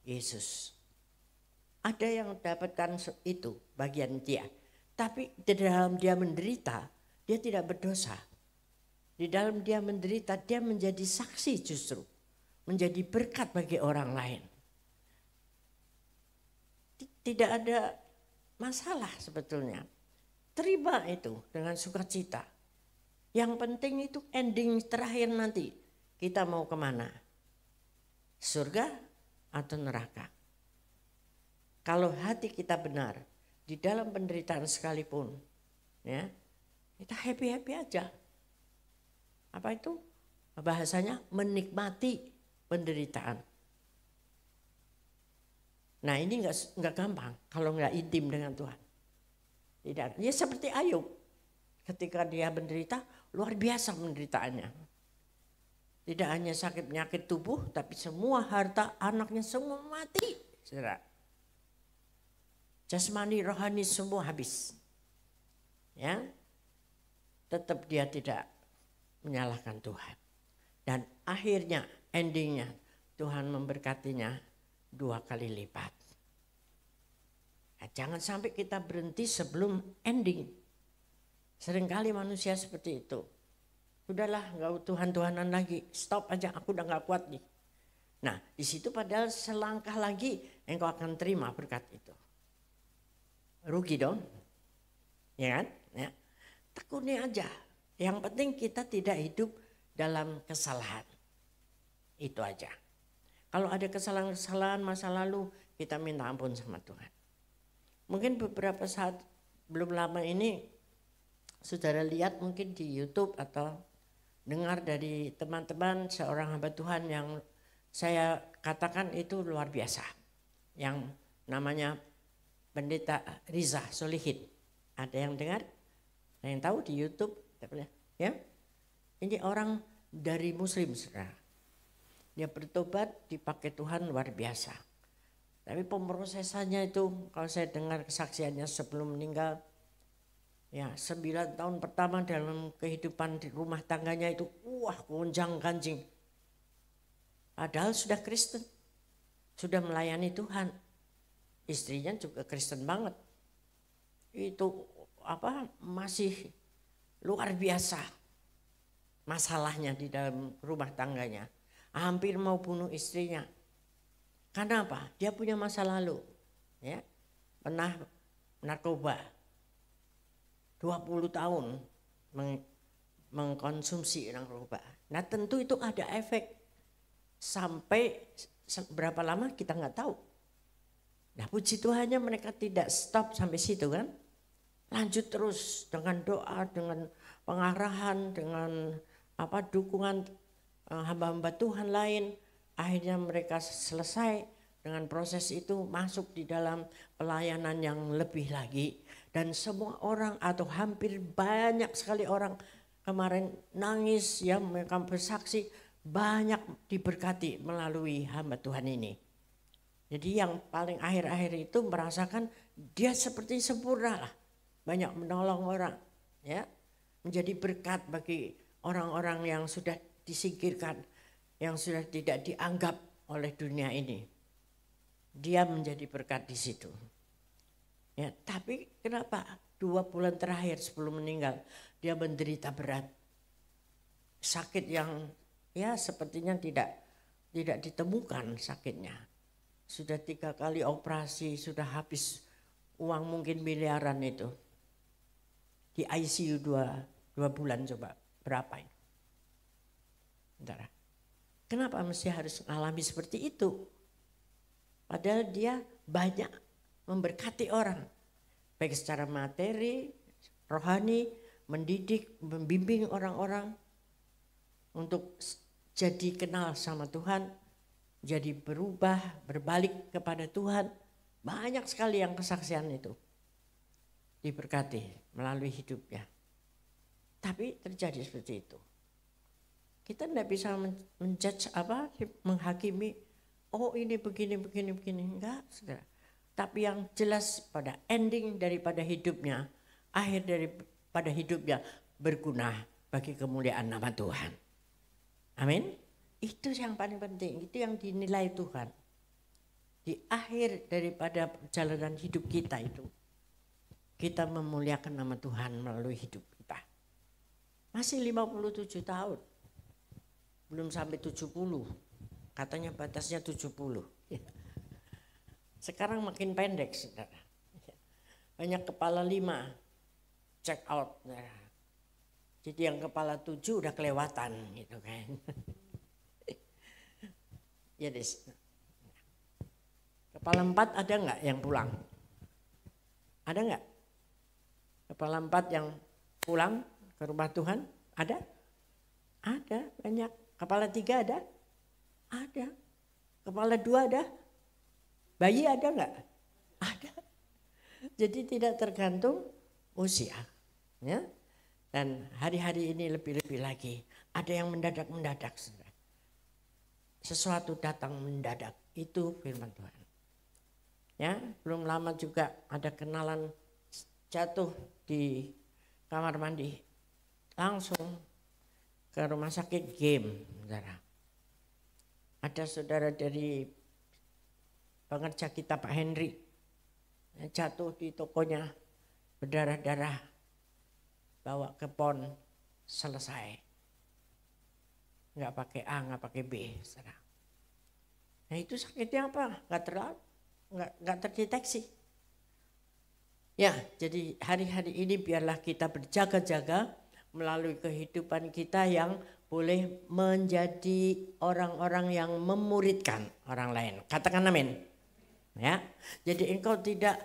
Yesus. Ada yang dapatkan itu bagian dia. Tapi di dalam dia menderita, dia tidak berdosa. Di dalam dia menderita, dia menjadi saksi justru. Menjadi berkat bagi orang lain. Tidak ada masalah sebetulnya. Terima itu dengan sukacita. Yang penting itu ending terakhir nanti. Kita mau kemana? Surga atau neraka? Kalau hati kita benar, di dalam penderitaan sekalipun, ya, kita happy-happy aja. Apa itu? Bahasanya menikmati penderitaan. Nah ini nggak gampang kalau nggak intim dengan Tuhan. Tidak, ya seperti Ayub. Ketika dia menderita, luar biasa penderitaannya. Tidak hanya sakit penyakit tubuh, tapi semua harta anaknya semua mati. Saudara. Jasmani, rohani semua habis. Ya, tetap dia tidak menyalahkan Tuhan. Dan akhirnya, endingnya, Tuhan memberkatinya 2 kali lipat. Nah, jangan sampai kita berhenti sebelum ending. Seringkali manusia seperti itu. Udahlah, nggak Tuhan-Tuhanan lagi, stop aja, aku udah nggak kuat nih. Nah, di situ padahal selangkah lagi engkau akan terima berkat itu. Rugi dong, ya kan? Ya. Tekuni aja. Yang penting kita tidak hidup dalam kesalahan. Itu aja. Kalau ada kesalahan-kesalahan masa lalu, kita minta ampun sama Tuhan. Mungkin beberapa saat belum lama ini, saudara lihat mungkin di YouTube atau dengar dari teman-teman seorang hamba Tuhan yang saya katakan itu luar biasa. Yang namanya Pendeta Riza Solihin. Ada yang dengar? Ada yang tahu di YouTube? Ya? Ini orang dari Muslim, saudara. Dia bertobat, dipakai Tuhan luar biasa. Tapi pemrosesannya itu, kalau saya dengar kesaksiannya sebelum meninggal, ya 9 tahun pertama dalam kehidupan di rumah tangganya itu, wah gonjang ganjing. Padahal sudah Kristen, sudah melayani Tuhan. Istrinya juga Kristen banget. Itu masih luar biasa masalahnya di dalam rumah tangganya. Hampir mau bunuh istrinya. Karena apa? Dia punya masa lalu. Ya, pernah narkoba. 20 tahun mengkonsumsi narkoba. Nah tentu itu ada efek. Sampai berapa lama kita nggak tahu. Nah puji Tuhannya mereka tidak stop sampai situ kan. Lanjut terus dengan doa, dengan pengarahan, dengan dukungan hamba-hamba Tuhan lain. Akhirnya mereka selesai dengan proses itu, masuk di dalam pelayanan yang lebih lagi. Dan semua orang atau hampir banyak sekali orang kemarin nangis, ya mereka bersaksi banyak diberkati melalui hamba Tuhan ini. Jadi yang paling akhir-akhir itu merasakan dia seperti sempurna lah. Banyak menolong orang, ya, menjadi berkat bagi orang-orang yang sudah disingkirkan, yang sudah tidak dianggap oleh dunia ini. Dia menjadi berkat di situ. Ya, tapi kenapa 2 bulan terakhir sebelum meninggal dia menderita berat, sakit yang ya sepertinya tidak ditemukan sakitnya. Sudah 3 kali operasi, sudah habis uang mungkin miliaran itu. Di ICU 2 bulan coba berapa ini? Bentar. Kenapa mesti harus mengalami seperti itu? Padahal dia banyak memberkati orang. Baik secara materi, rohani, mendidik, membimbing orang-orang untuk jadi kenal sama Tuhan, jadi berubah, berbalik kepada Tuhan. Banyak sekali yang kesaksian itu diberkati melalui hidupnya. Tapi terjadi seperti itu. Kita tidak bisa menjudge menghakimi, oh ini begini, enggak, saudara. Tapi yang jelas pada ending daripada hidupnya, akhir daripada hidupnya berguna bagi kemuliaan nama Tuhan. Amin. Itu yang paling penting, itu yang dinilai Tuhan. Di akhir daripada perjalanan hidup kita itu, kita memuliakan nama Tuhan melalui hidup kita. Masih 57 tahun. Belum sampai 70, katanya batasnya 70. Sekarang makin pendek, saudara. Banyak kepala 5 check out. Jadi yang kepala 7 udah kelewatan gitu kan. Ya des. Kepala 4 ada nggak yang pulang? Ada nggak? Kepala 4 yang pulang ke rumah Tuhan? Ada? Ada, banyak. Kepala 3 ada? Ada. Kepala 2 ada? Bayi ada nggak? Ada. Jadi tidak tergantung usia. Ya? Dan hari-hari ini lebih-lebih lagi. Ada yang mendadak-mendadak. Sesuatu datang mendadak. Itu firman Tuhan. Ya, belum lama juga ada kenalan jatuh di kamar mandi. Langsung ke rumah sakit game, saudara. Ada saudara dari pengerja kita Pak Henry jatuh di tokonya, berdarah-darah, bawa ke PON, selesai. Nggak pakai A, nggak pakai B, saudara. Nah itu sakitnya apa? Nggak terdeteksi. Ya, jadi hari-hari ini biarlah kita berjaga-jaga melalui kehidupan kita yang boleh menjadi orang-orang yang memuridkan orang lain. Katakan amin. Ya, jadi engkau tidak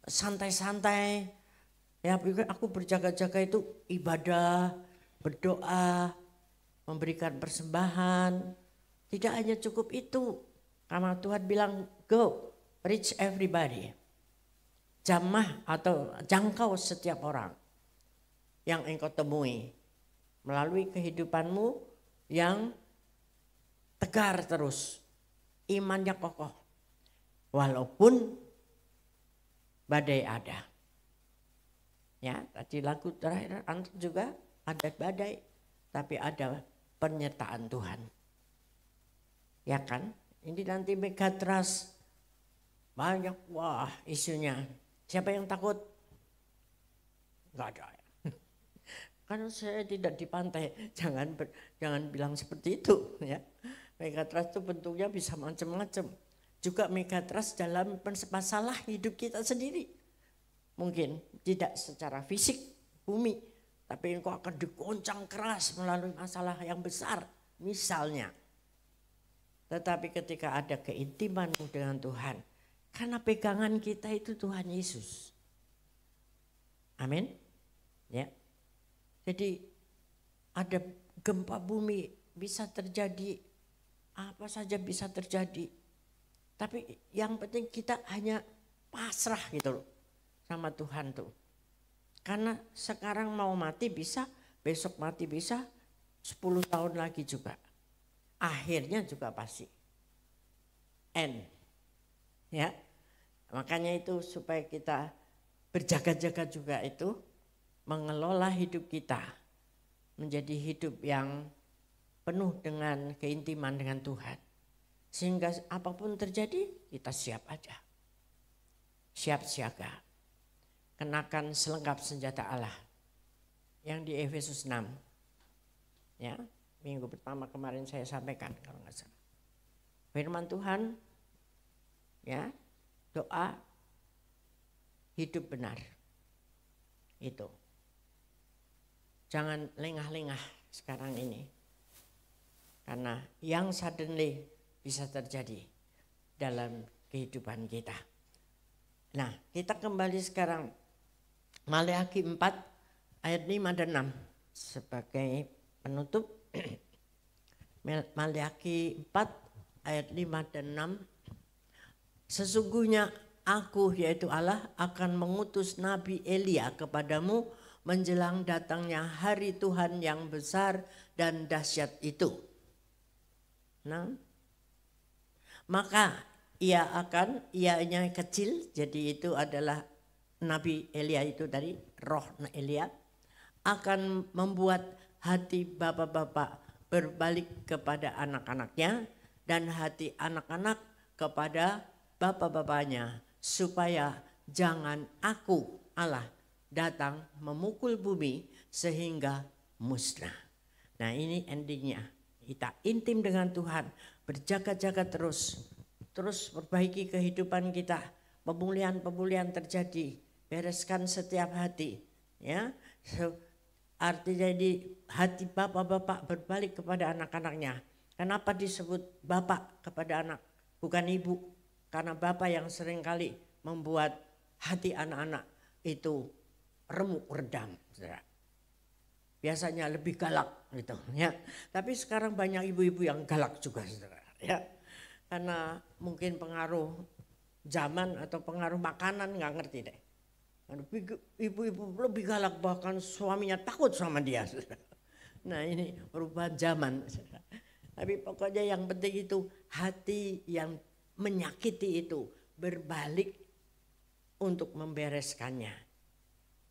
santai-santai. Ya, aku berjaga-jaga itu ibadah, berdoa, memberikan persembahan. Tidak hanya cukup itu. Karena Tuhan bilang go, reach everybody. Jamah atau jangkau setiap orang yang engkau temui melalui kehidupanmu yang tegar terus, imannya kokoh, walaupun badai ada. Ya, tadi lagu terakhir juga ada badai, tapi ada penyertaan Tuhan. Ya kan? Ini nanti Megatrust banyak isunya. Siapa yang takut? Enggak ada. Karena saya tidak di pantai, jangan bilang seperti itu ya. Megatrust itu bentuknya bisa macam-macam. Juga Megatrust dalam masalah hidup kita sendiri. Mungkin tidak secara fisik bumi, tapi engkau akan digoncang keras melalui masalah yang besar misalnya. Tetapi ketika ada keintimanmu dengan Tuhan, karena pegangan kita itu Tuhan Yesus. Amin. Ya. Jadi ada gempa bumi bisa terjadi, apa saja bisa terjadi. Tapi yang penting kita hanya pasrah gitu loh sama Tuhan tuh. Karena sekarang mau mati bisa, besok mati bisa, 10 tahun lagi juga. Akhirnya juga pasti. End. Ya. Makanya itu supaya kita berjaga-jaga juga itu, mengelola hidup kita menjadi hidup yang penuh dengan keintiman dengan Tuhan. Sehingga apapun terjadi kita siap aja. Siap siaga. Kenakan selengkap senjata Allah. Yang di Efesus 6. Ya, minggu pertama kemarin saya sampaikan kalau nggak salah. Firman Tuhan ya doa hidup benar. Itu. Jangan lengah-lengah sekarang ini. Karena yang suddenly bisa terjadi dalam kehidupan kita. Nah, kita kembali sekarang Maleakhi 4 ayat 5 dan 6 sebagai penutup. Maleakhi 4 ayat 5 dan 6. Sesungguhnya aku, yaitu Allah, akan mengutus Nabi Elia kepadamu menjelang datangnya hari Tuhan yang besar dan dahsyat itu. Nah, maka ianya kecil, jadi itu adalah Nabi Elia itu dari roh Elia, akan membuat hati bapak-bapak berbalik kepada anak-anaknya dan hati anak-anak kepada bapak-bapaknya, supaya jangan aku Allah datang memukul bumi sehingga musnah. Nah, ini endingnya. Kita intim dengan Tuhan, berjaga-jaga terus perbaiki kehidupan kita, pemulihan terjadi, bereskan setiap hati, ya. Artinya di hati bapak-bapak berbalik kepada anak-anaknya. Kenapa disebut bapak kepada anak, bukan ibu? Karena bapak yang seringkali membuat hati anak-anak itu remuk redam, saudara. Biasanya lebih galak gitu, ya. Tapi sekarang banyak ibu-ibu yang galak juga, saudara, ya. Karena mungkin pengaruh zaman atau pengaruh makanan, nggak ngerti deh. Ibu-ibu lebih galak, bahkan suaminya takut sama dia, saudara. Nah, ini perubahan zaman, saudara. Tapi pokoknya yang penting itu hati yang menyakiti itu berbalik untuk membereskannya.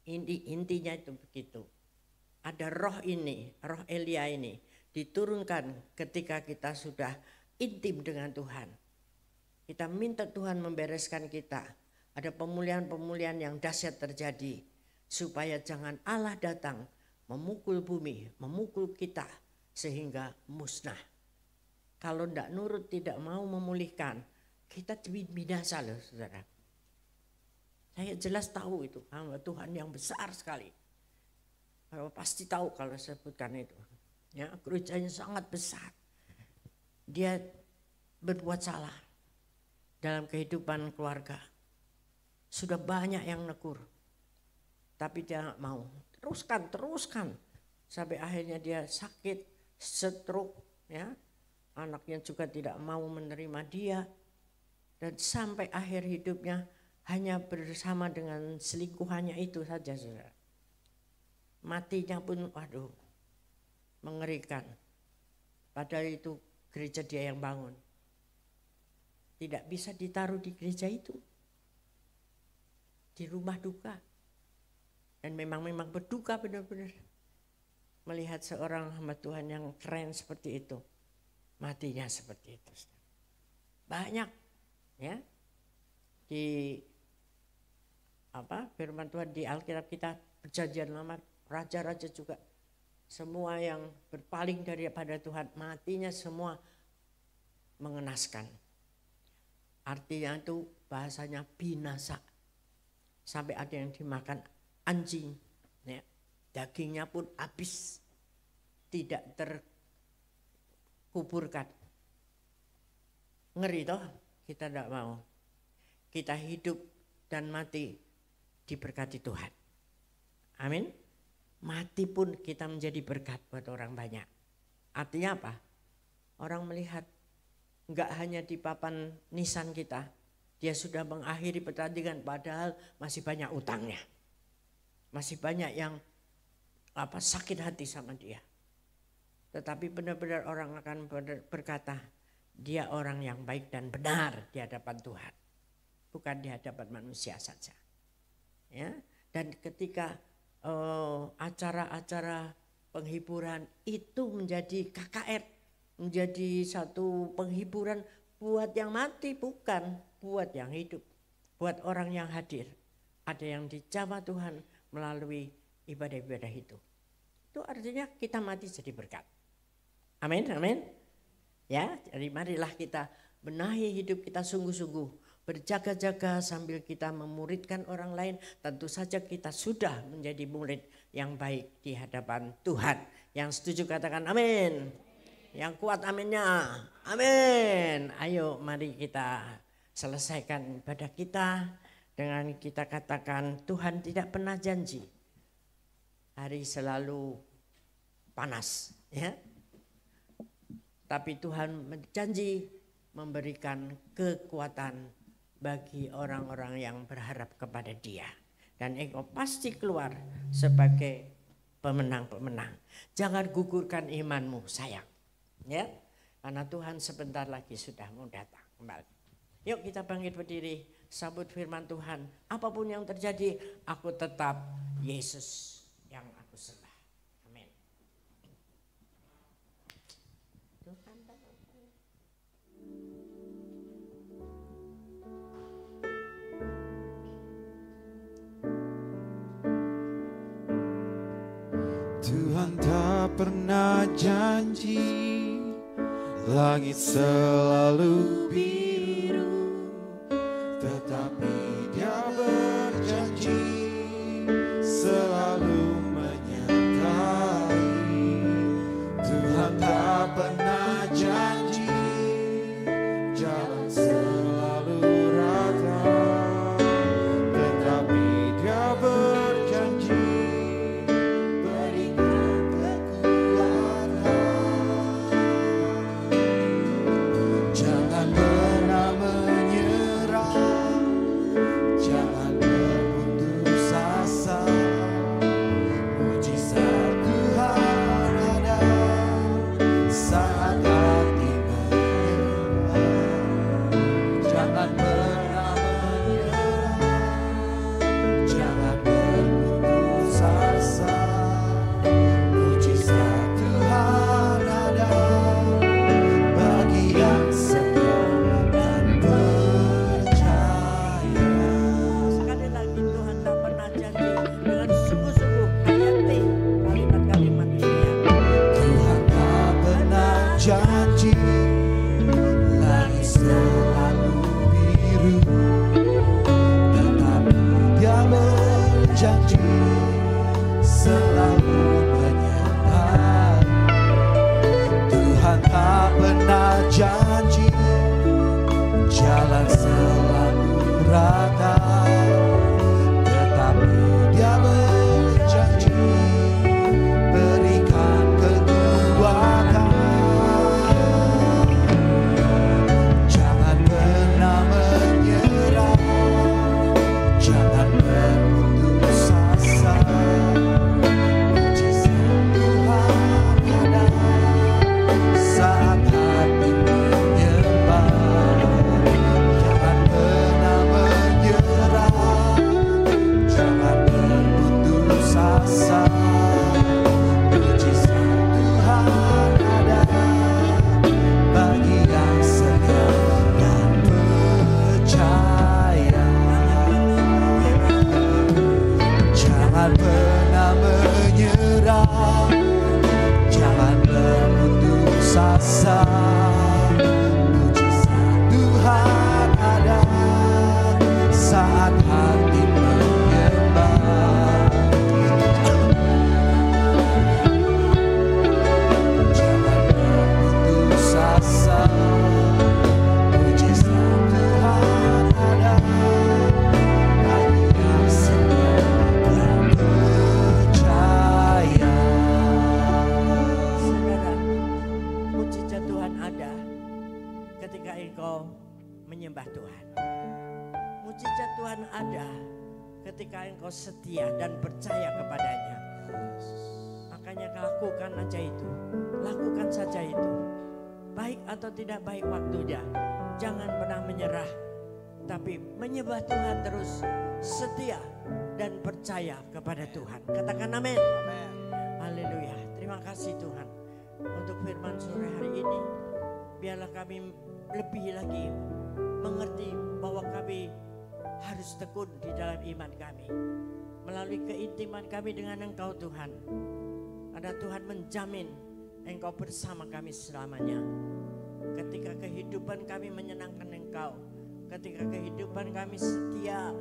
Intinya itu begitu. Ada roh ini, roh Elia ini diturunkan ketika kita sudah intim dengan Tuhan. Kita minta Tuhan membereskan kita. Ada pemulihan-pemulihan yang dahsyat terjadi supaya jangan Allah datang memukul bumi, memukul kita sehingga musnah. Kalau tidak nurut, tidak mau memulihkan, kita binasa loh, saudara. Saya jelas tahu itu hamba Tuhan yang besar sekali. Pasti tahu kalau sebutkan itu. Ya, gerejanya sangat besar. Dia berbuat salah dalam kehidupan keluarga. Sudah banyak yang negur, tapi dia nggak mau. Teruskan, sampai akhirnya dia sakit, stroke, ya. Anaknya juga tidak mau menerima dia, dan sampai akhir hidupnya hanya bersama dengan selingkuhannya itu saja, saudara. Matinya pun, waduh, mengerikan. Padahal itu gereja dia yang bangun. Tidak bisa ditaruh di gereja itu, di rumah duka. Dan memang berduka benar-benar melihat seorang hamba Tuhan yang keren seperti itu, matinya seperti itu. Banyak, ya, di firman Tuhan di Alkitab kita, Perjanjian Lama, raja-raja juga semua yang berpaling daripada Tuhan, matinya semua mengenaskan. Artinya itu bahasanya binasa. Sampai ada yang dimakan anjing, ya. Dagingnya pun habis, tidak terkuburkan. Ngeri toh, kita tidak mau. Kita hidup dan mati diberkati Tuhan. Amin. Mati pun kita menjadi berkat buat orang banyak. Artinya apa? Orang melihat enggak hanya di papan nisan kita, dia sudah mengakhiri pertandingan padahal masih banyak utangnya. Masih banyak yang sakit hati sama dia. Tetapi benar-benar orang akan berkata, dia orang yang baik dan benar di hadapan Tuhan, bukan di hadapan manusia saja. Ya, dan ketika acara-acara penghiburan itu menjadi KKR, menjadi satu penghiburan buat yang mati, bukan buat yang hidup, buat orang yang hadir. Ada yang dijamah Tuhan melalui ibadah-ibadah itu. Itu artinya kita mati jadi berkat. Amin, amin. Ya, jadi marilah kita benahi hidup kita sungguh-sungguh berjaga-jaga sambil kita memuridkan orang lain, tentu saja kita sudah menjadi murid yang baik di hadapan Tuhan. Yang setuju katakan amin. Yang kuat aminnya, amin. Ayo mari kita selesaikan ibadah kita dengan kita katakan, Tuhan tidak pernah janji hari selalu panas, ya. Tapi Tuhan berjanji memberikan kekuatan bagi orang-orang yang berharap kepada Dia. Dan engkau pasti keluar sebagai pemenang-pemenang. Jangan gugurkan imanmu, sayang. Ya, karena Tuhan sebentar lagi sudah mau datang kembali. Yuk kita bangkit berdiri, sambut firman Tuhan. Apapun yang terjadi, aku tetap Yesus yang aku sembah. Amin. Tuhan tak pernah janji langit selalu biru, tetapi Dia berjanji selalu menyertai. Tuhan tak pernah janji jalan selalu rata, tetapi Dia berjanji setia dan percaya kepadanya. Makanya lakukan aja itu. Lakukan saja itu. Baik atau tidak baik waktunya. Jangan pernah menyerah. Tapi menyembah Tuhan terus. Setia dan percaya kepada Tuhan. Katakan amin. Haleluya. Terima kasih Tuhan. Untuk firman sore hari ini. Biarlah kami lebih lagi mengerti bahwa kami harus tekun di dalam iman kami. Melalui keintiman kami dengan Engkau Tuhan. Ada Tuhan menjamin Engkau bersama kami selamanya. Ketika kehidupan kami menyenangkan Engkau. ketika kehidupan kami setia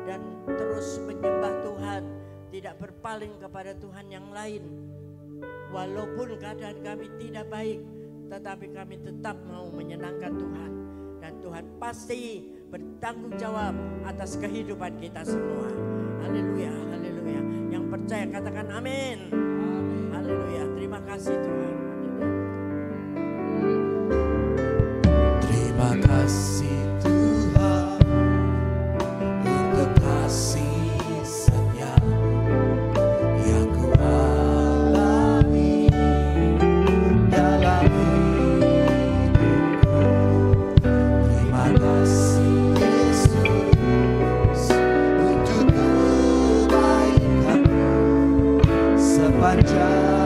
dan terus menyembah Tuhan, tidak berpaling kepada Tuhan yang lain. Walaupun keadaan kami tidak baik, tetapi kami tetap mau menyenangkan Tuhan. Dan Tuhan pasti bertanggung jawab atas kehidupan kita semua. Haleluya, haleluya. Yang percaya katakan amin. Haleluya, terima kasih Tuhan. Terima kasih Tuhan untuk kasih setia yang ku alami dalam hidupku. Terima kasih Yesus untuk kebaikan-Mu sepanjang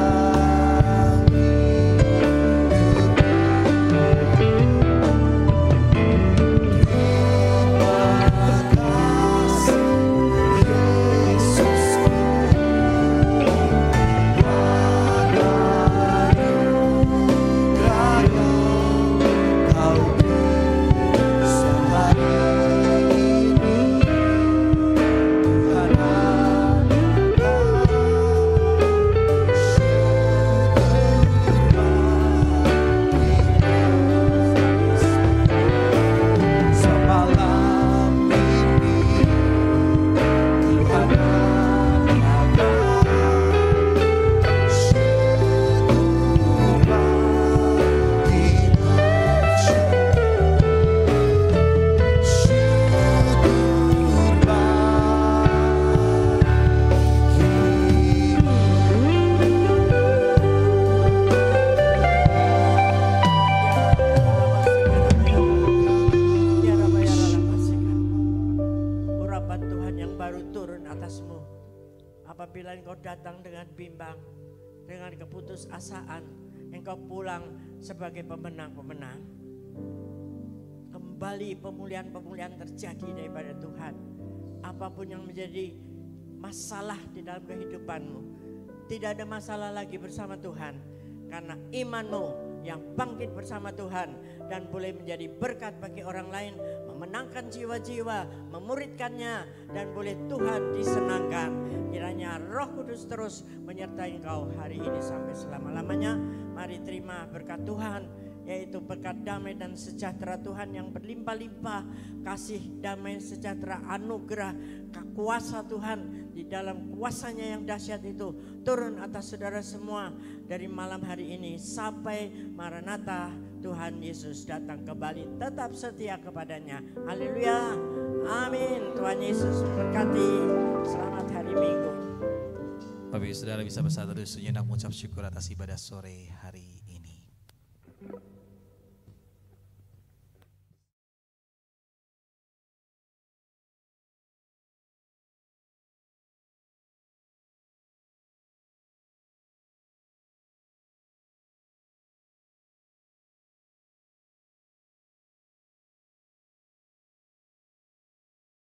apabila engkau datang dengan bimbang, dengan keputusasaan, engkau pulang sebagai pemenang-pemenang. Kembali pemulihan-pemulihan terjadi daripada Tuhan. Apapun yang menjadi masalah di dalam kehidupanmu, tidak ada masalah lagi bersama Tuhan. Karena imanmu yang bangkit bersama Tuhan dan boleh menjadi berkat bagi orang lain, memenangkan jiwa-jiwa, memuridkannya, dan boleh Tuhan disenangkan. Kiranya Roh Kudus terus menyertai engkau hari ini sampai selama-lamanya. Mari terima berkat Tuhan, yaitu berkat damai dan sejahtera Tuhan yang berlimpah-limpah, kasih damai sejahtera anugerah kuasa Tuhan di dalam kuasanya yang dahsyat itu turun atas saudara semua dari malam hari ini sampai Maranatha Tuhan Yesus datang kembali. Tetap setia kepadanya. Haleluya, amin. Tuhan Yesus memberkati. Selamat hari Minggu. Bapak Ibu Saudara bisa bersatu sejenak mengucap syukur atas ibadah sore hari